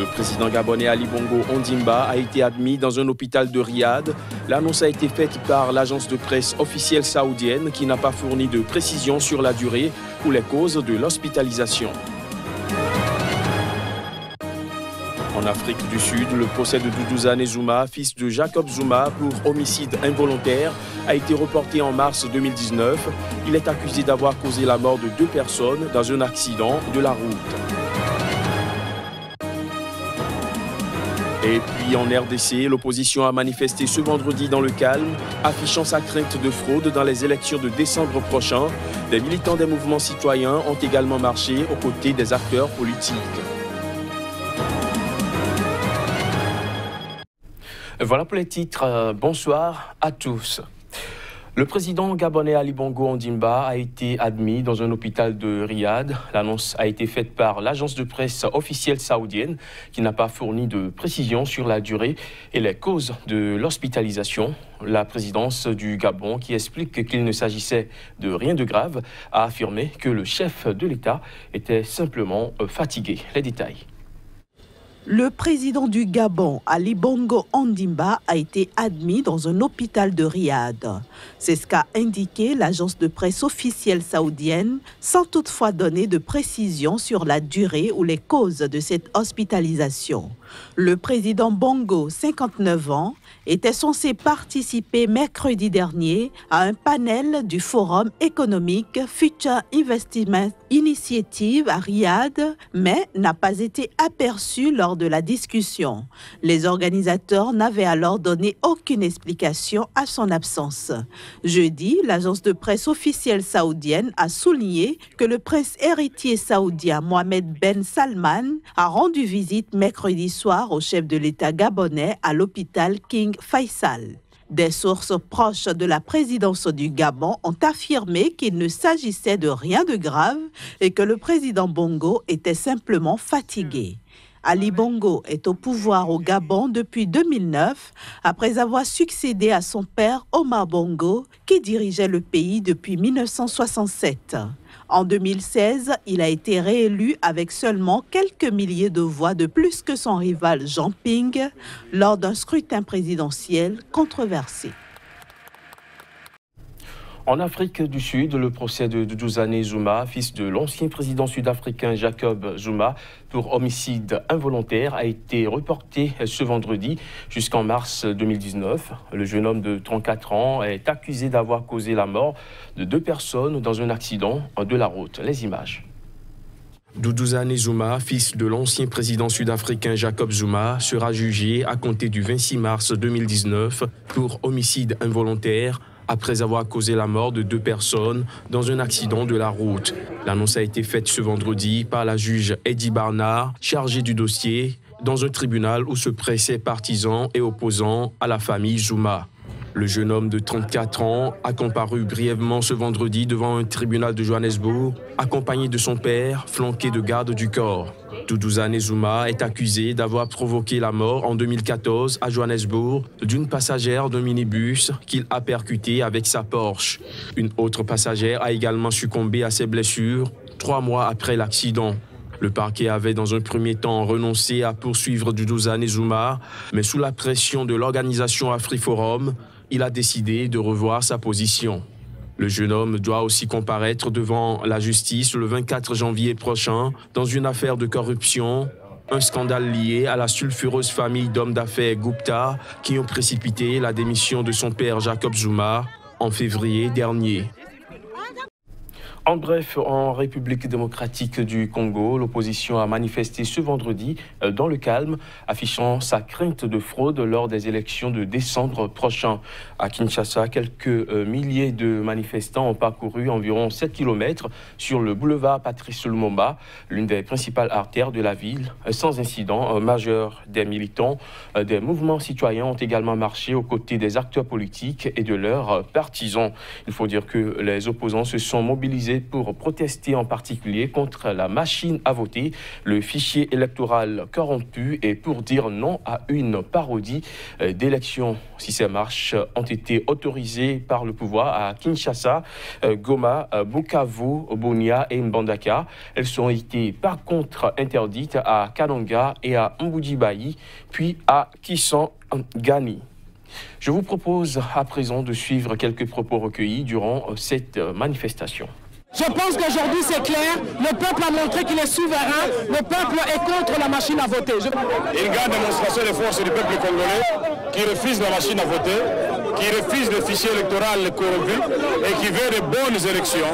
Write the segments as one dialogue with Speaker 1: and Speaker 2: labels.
Speaker 1: Le président gabonais Ali Bongo Ondimba a été admis dans un hôpital de Riyad. L'annonce a été faite par l'agence de presse officielle saoudienne qui n'a pas fourni de précisions sur la durée ou les causes de l'hospitalisation. En Afrique du Sud, le procès de Duduzane Zouma, fils de Jacob Zouma, pour homicide involontaire, a été reporté en mars 2019. Il est accusé d'avoir causé la mort de 2 personnes dans un accident de la route. Et puis en RDC, l'opposition a manifesté ce vendredi dans le calme, affichant sa crainte de fraude dans les élections de décembre prochain. Des militants des mouvements citoyens ont également marché aux côtés des acteurs politiques. Voilà pour les titres. Bonsoir à tous. Le président gabonais Ali Bongo Ondimba a été admis dans un hôpital de Riyad. L'annonce a été faite par l'agence de presse officielle saoudienne qui n'a pas fourni de précisions sur la durée et les causes de l'hospitalisation. La présidence du Gabon, qui explique qu'il ne s'agissait de rien de grave, a affirmé que le chef de l'État était simplement fatigué. Les détails.
Speaker 2: Le président du Gabon, Ali Bongo Ondimba, a été admis dans un hôpital de Riyad. C'est ce qu'a indiqué l'agence de presse officielle saoudienne, sans toutefois donner de précision sur la durée ou les causes de cette hospitalisation. Le président Bongo, 59 ans, était censé participer mercredi dernier à un panel du Forum économique Future Investment Initiative à Riyad, mais n'a pas été aperçu lors de la discussion. Les organisateurs n'avaient alors donné aucune explication à son absence. Jeudi, l'agence de presse officielle saoudienne a souligné que le prince héritier saoudien Mohamed Ben Salman a rendu visite mercredi soir au chef de l'État gabonais à l'hôpital King Faisal. Des sources proches de la présidence du Gabon ont affirmé qu'il ne s'agissait de rien de grave et que le président Bongo était simplement fatigué. Ali Bongo est au pouvoir au Gabon depuis 2009, après avoir succédé à son père Omar Bongo, qui dirigeait le pays depuis 1967. En 2016, il a été réélu avec seulement quelques milliers de voix de plus que son rival Jean Ping lors d'un scrutin présidentiel controversé.
Speaker 1: En Afrique du Sud, le procès de Duduzane Zouma, fils de l'ancien président sud-africain Jacob Zouma, pour homicide involontaire, a été reporté ce vendredi jusqu'en mars 2019. Le jeune homme de 34 ans est accusé d'avoir causé la mort de 2 personnes dans un accident de la route. Les images. Duduzane Zouma, fils de l'ancien président sud-africain Jacob Zouma, sera jugé à compter du 26 mars 2019 pour homicide involontaire après avoir causé la mort de 2 personnes dans un accident de la route. L'annonce a été faite ce vendredi par la juge Eddie Barnard, chargée du dossier, dans un tribunal où se pressaient partisans et opposants à la famille Zouma. Le jeune homme de 34 ans a comparu brièvement ce vendredi devant un tribunal de Johannesburg, accompagné de son père, flanqué de gardes du corps. Duduzane Zouma est accusé d'avoir provoqué la mort en 2014 à Johannesburg d'une passagère d'un minibus qu'il a percuté avec sa Porsche. Une autre passagère a également succombé à ses blessures 3 mois après l'accident. Le parquet avait dans un premier temps renoncé à poursuivre Duduzane Zouma, mais sous la pression de l'organisation AfriForum, il a décidé de revoir sa position. Le jeune homme doit aussi comparaître devant la justice le 24 janvier prochain dans une affaire de corruption, un scandale lié à la sulfureuse famille d'hommes d'affaires Gupta qui ont précipité la démission de son père Jacob Zouma en février dernier. En bref, en République démocratique du Congo, l'opposition a manifesté ce vendredi dans le calme, affichant sa crainte de fraude lors des élections de décembre prochain. À Kinshasa, quelques milliers de manifestants ont parcouru environ 7 km sur le boulevard Patrice Lumumba, l'une des principales artères de la ville, sans incident majeur. Des militants des mouvements citoyens ont également marché aux côtés des acteurs politiques et de leurs partisans. Il faut dire que les opposants se sont mobilisés utilisé pour protester en particulier contre la machine à voter, le fichier électoral corrompu et pour dire non à une parodie d'élections. Si ces marches ont été autorisées par le pouvoir à Kinshasa, Goma, Bukavu, Bunia et Mbandaka, elles ont été par contre interdites à Kananga et à Mbujibayi, puis à Kisangani. Je vous propose à présent de suivre quelques propos recueillis durant cette manifestation.
Speaker 3: Je pense qu'aujourd'hui c'est clair, le peuple a montré qu'il est souverain, le peuple est contre la machine à voter.
Speaker 4: Une grande démonstration de force du peuple congolais qui refuse la machine à voter, qui refuse le fichier électoral corrompu et qui veut de bonnes élections.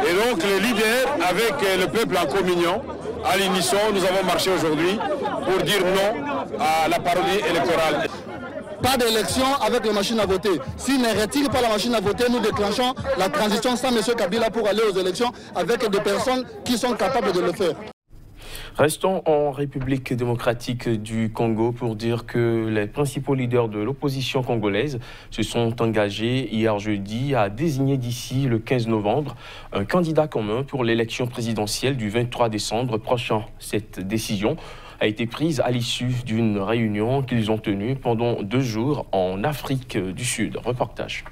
Speaker 4: Et donc les leaders avec le peuple en communion, à l'unisson, nous avons marché aujourd'hui pour dire non à la parodie électorale.
Speaker 5: Pas d'élection avec les machines à voter. S'ils ne retirent pas la machine à voter, nous déclenchons la transition sans M. Kabila pour aller aux élections avec des personnes qui sont capables de le faire.
Speaker 1: Restons en République démocratique du Congo pour dire que les principaux leaders de l'opposition congolaise se sont engagés hier jeudi à désigner d'ici le 15 novembre un candidat commun pour l'élection présidentielle du 23 décembre prochain. Cette décision a été prise à l'issue d'une réunion qu'ils ont tenue pendant 2 jours en Afrique du Sud. Reportage.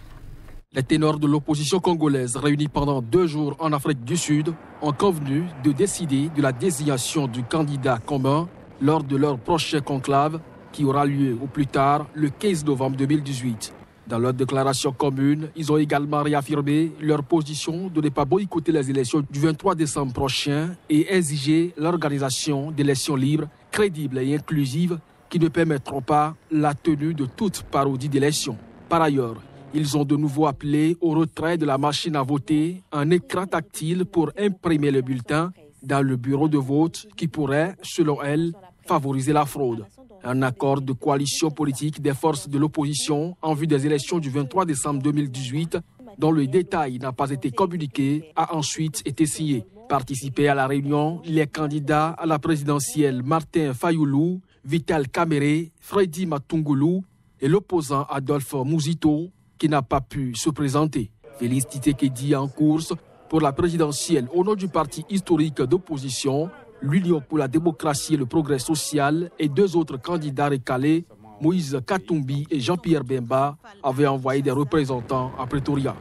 Speaker 6: Les ténors de l'opposition congolaise réunis pendant 2 jours en Afrique du Sud ont convenu de décider de la désignation du candidat commun lors de leur prochain conclave qui aura lieu au plus tard le 15 novembre 2018. Dans leur déclaration commune, ils ont également réaffirmé leur position de ne pas boycotter les élections du 23 décembre prochain et exiger l'organisation d'élections libres, crédibles et inclusives qui ne permettront pas la tenue de toute parodie d'élections. Par ailleurs, ils ont de nouveau appelé au retrait de la machine à voter, un écran tactile pour imprimer le bulletin dans le bureau de vote qui pourrait, selon elles, favoriser la fraude. Un accord de coalition politique des forces de l'opposition en vue des élections du 23 décembre 2018, dont le détail n'a pas été communiqué, a ensuite été signé. Participé à la réunion, les candidats à la présidentielle Martin Fayoulou, Vital Kamere, Freddy Matungulu et l'opposant Adolphe Mouzito, qui n'a pas pu se présenter. Félix Tshisekedi en course pour la présidentielle au nom du parti historique d'opposition, l'Union pour la démocratie et le progrès social et 2 autres candidats recalés, Moïse Katumbi et Jean-Pierre Bemba, avaient envoyé des représentants à Pretoria.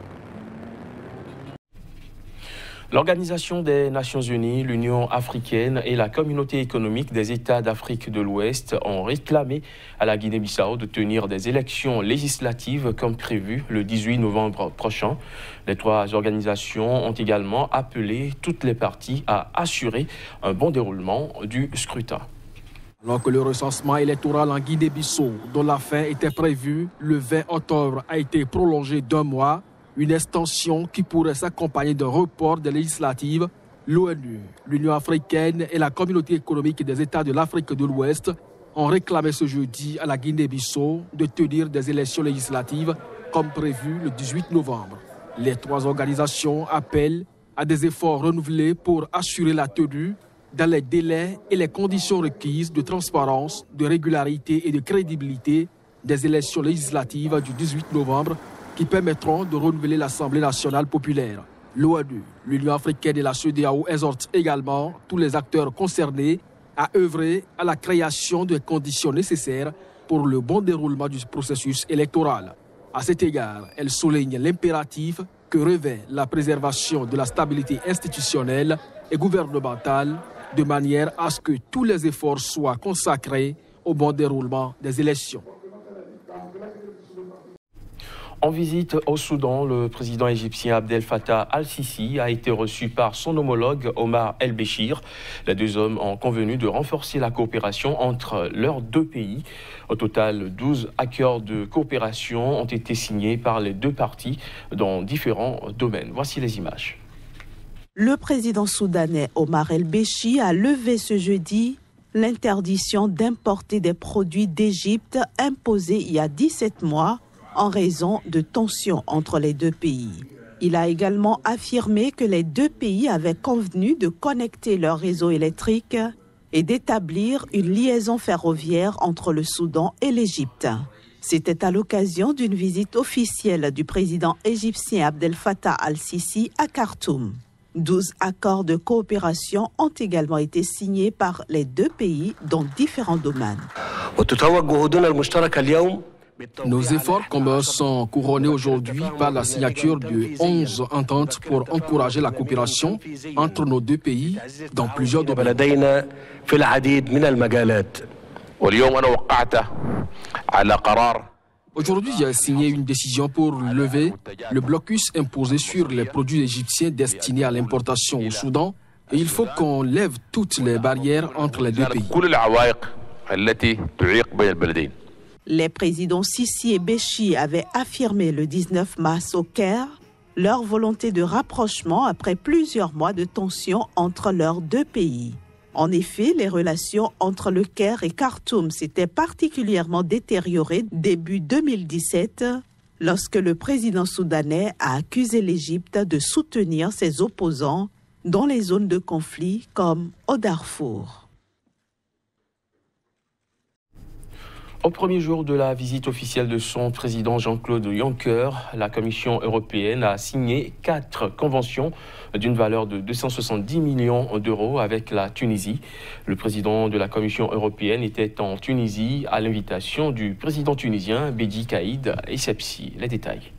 Speaker 1: L'Organisation des Nations Unies, l'Union africaine et la Communauté économique des États d'Afrique de l'Ouest ont réclamé à la Guinée-Bissau de tenir des élections législatives comme prévu le 18 novembre prochain. Les 3 organisations ont également appelé toutes les parties à assurer un bon déroulement du scrutin.
Speaker 6: Alors que le recensement électoral en Guinée-Bissau, dont la fin était prévue le 20 octobre, a été prolongé d'1 mois, une extension qui pourrait s'accompagner d'un report des législatives, l'ONU, l'Union africaine et la Communauté économique des États de l'Afrique de l'Ouest ont réclamé ce jeudi à la Guinée-Bissau de tenir des élections législatives comme prévu le 18 novembre. Les 3 organisations appellent à des efforts renouvelés pour assurer la tenue dans les délais et les conditions requises de transparence, de régularité et de crédibilité des élections législatives du 18 novembre qui permettront de renouveler l'Assemblée nationale populaire. L'ONU, l'Union africaine et la CEDEAO exhortent également tous les acteurs concernés à œuvrer à la création des conditions nécessaires pour le bon déroulement du processus électoral. À cet égard, elle souligne l'impératif que revêt la préservation de la stabilité institutionnelle et gouvernementale de manière à ce que tous les efforts soient consacrés au bon déroulement des élections.
Speaker 1: En visite au Soudan, le président égyptien Abdel Fattah al-Sisi a été reçu par son homologue Omar el-Béchir. Les 2 hommes ont convenu de renforcer la coopération entre leurs 2 pays. Au total, 12 accords de coopération ont été signés par les 2 parties dans différents domaines. Voici les images.
Speaker 2: Le président soudanais Omar el-Béchir a levé ce jeudi l'interdiction d'importer des produits d'Égypte imposée il y a 17 mois en raison de tensions entre les 2 pays. Il a également affirmé que les 2 pays avaient convenu de connecter leur réseau électrique et d'établir une liaison ferroviaire entre le Soudan et l'Égypte. C'était à l'occasion d'une visite officielle du président égyptien Abdel Fattah al-Sisi à Khartoum. 12 accords de coopération ont également été signés par les deux pays dans différents domaines.
Speaker 6: Nos efforts communs sont couronnés aujourd'hui par la signature de 11 ententes pour encourager la coopération entre nos deux pays dans plusieurs domaines. Aujourd'hui, j'ai signé une décision pour lever le blocus imposé sur les produits égyptiens destinés à l'importation au Soudan. Et il faut qu'on lève toutes les barrières entre les deux pays.
Speaker 2: Les présidents Sisi et Béchi avaient affirmé le 19 mars au Caire leur volonté de rapprochement après plusieurs mois de tensions entre leurs deux pays. En effet, les relations entre le Caire et Khartoum s'étaient particulièrement détériorées début 2017 lorsque le président soudanais a accusé l'Égypte de soutenir ses opposants dans les zones de conflit comme au Darfour.
Speaker 1: Au premier jour de la visite officielle de son président Jean-Claude Juncker, la Commission européenne a signé 4 conventions d'une valeur de 270 millions d'euros avec la Tunisie. Le président de la Commission européenne était en Tunisie à l'invitation du président tunisien Béji Caïd Essebsi. Les détails.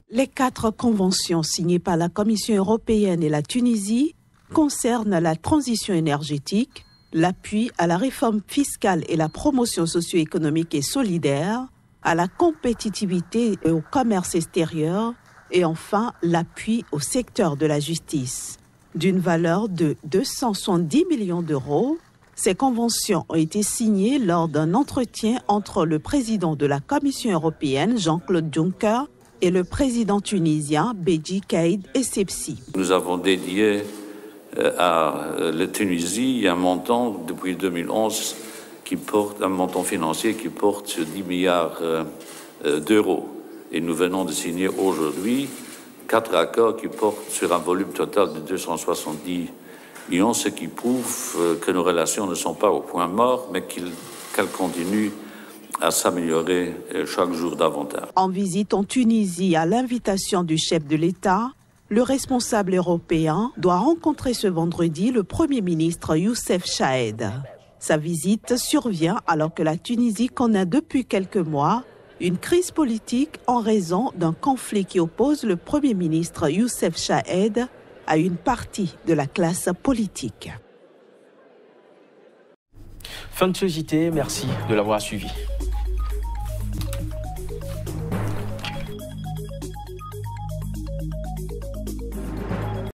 Speaker 2: Les 4 conventions signées par la Commission européenne et la Tunisie concernent la transition énergétique, l'appui à la réforme fiscale et la promotion socio-économique et solidaire, à la compétitivité et au commerce extérieur, et enfin l'appui au secteur de la justice. D'une valeur de 270 millions d'euros, ces conventions ont été signées lors d'un entretien entre le président de la Commission européenne, Jean-Claude Juncker, et le président tunisien, Béji Caïd Essebsi.
Speaker 7: Nous avons dédié à la Tunisie un montant depuis 2011 qui porte un montant financier qui porte sur 10 milliards d'euros. Et nous venons de signer aujourd'hui 4 accords qui portent sur un volume total de 270 millions, ce qui prouve que nos relations ne sont pas au point mort, mais qu'elles continuent à s'améliorer chaque jour davantage.
Speaker 2: En visite en Tunisie à l'invitation du chef de l'État, le responsable européen doit rencontrer ce vendredi le Premier ministre Youssef Chahed. Sa visite survient alors que la Tunisie connaît depuis quelques mois une crise politique en raison d'un conflit qui oppose le Premier ministre Youssef Chahed à une partie de la classe politique.
Speaker 1: Fin de ce JT, merci de l'avoir suivi.